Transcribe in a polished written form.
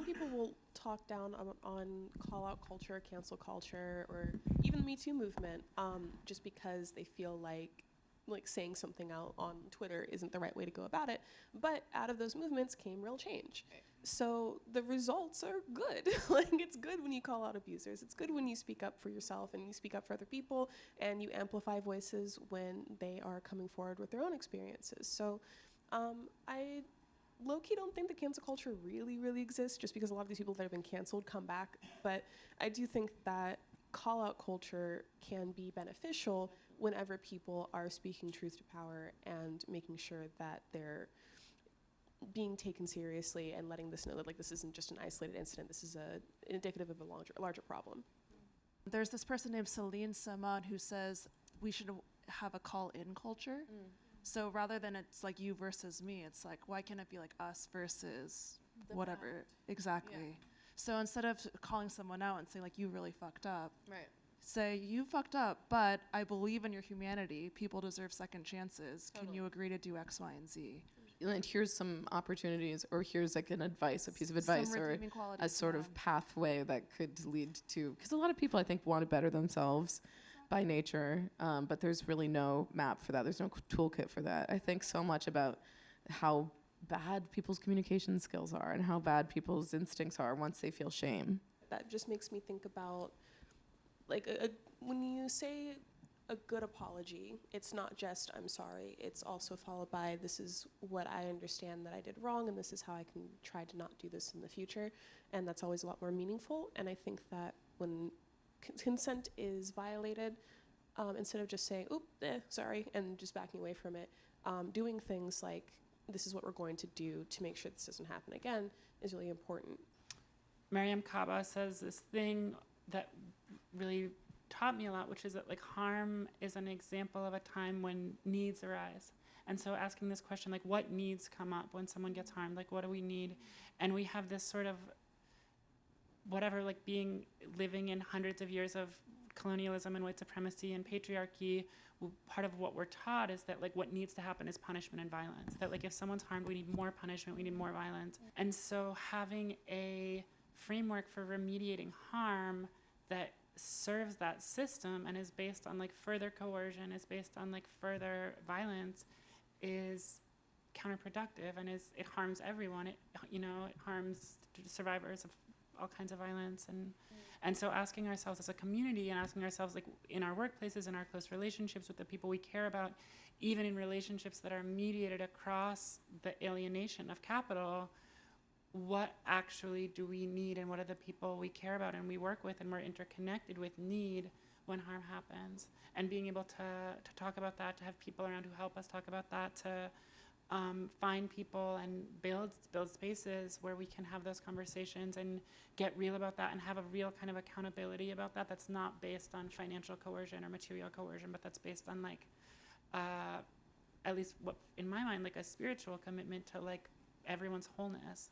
some people will talk down on call-out culture, cancel culture, or even the Me Too movement, just because they feel like saying something out on Twitter isn't the right way to go about it. But out of those movements came real change. Right. So the results are good. Like, it's good when you call out abusers. It's good when you speak up for yourself and you speak up for other people and you amplify voices when they are coming forward with their own experiences. So I low-key don't think the cancel culture really exists, just because a lot of these people that have been canceled come back. But I do think that call-out culture can be beneficial whenever people are speaking truth to power and making sure that they're being taken seriously and letting this know that, like, this isn't just an isolated incident. This is indicative of a larger problem. There's this person named Celine Samad who says we should have a call-in culture. So rather than it's like you versus me, it's like, why can't it be like us versus the whatever? Fact. Exactly. Yeah. So instead of calling someone out and saying, like, you really fucked up, right, say, you fucked up, but I believe in your humanity. People deserve second chances. Totally. Can you agree to do X, Y, and Z? And here's some opportunities, or here's like an advice, a piece of advice, or a sort of pathway that could lead to, because a lot of people, I think, want to better themselves by nature, but there's really no map for that. There's no toolkit for that. I think so much about how bad people's communication skills are and how bad people's instincts are once they feel shame. That just makes me think about, like, when you say a good apology, it's not just I'm sorry, it's also followed by this is what I understand that I did wrong and this is how I can try to not do this in the future, and that's always a lot more meaningful. And I think that when consent is violated, instead of just saying oop, sorry, and just backing away from it, doing things like this is what we're going to do to make sure this doesn't happen again is really important. Mariam Kaba says this thing that really taught me a lot, which is that, like, harm is an example of a time when needs arise. And so asking this question, like, what needs come up when someone gets harmed? Like, what do we need? And we have this sort of whatever, like, living in hundreds of years of colonialism and white supremacy and patriarchy. Part of what we're taught is that, like, what needs to happen is punishment and violence. That, like, if someone's harmed, we need more punishment, we need more violence. And so having a framework for remediating harm that serves that system and is based on, like, further coercion, is based on, like, further violence, is counterproductive, and it harms everyone. It harms survivors of all kinds of violence, and so asking ourselves as a community and asking ourselves, like, in our workplaces, in our close relationships with the people we care about, even in relationships that are mediated across the alienation of capital, what actually do we need, and what are the people we care about and we work with and we're interconnected with need when harm happens, and being able to talk about that, to have people around who help us talk about that, to find people and build spaces where we can have those conversations and get real about that and have a real kind of accountability about that that's not based on financial coercion or material coercion, but that's based on, like, at least what in my mind, like, a spiritual commitment to, like, everyone's wholeness.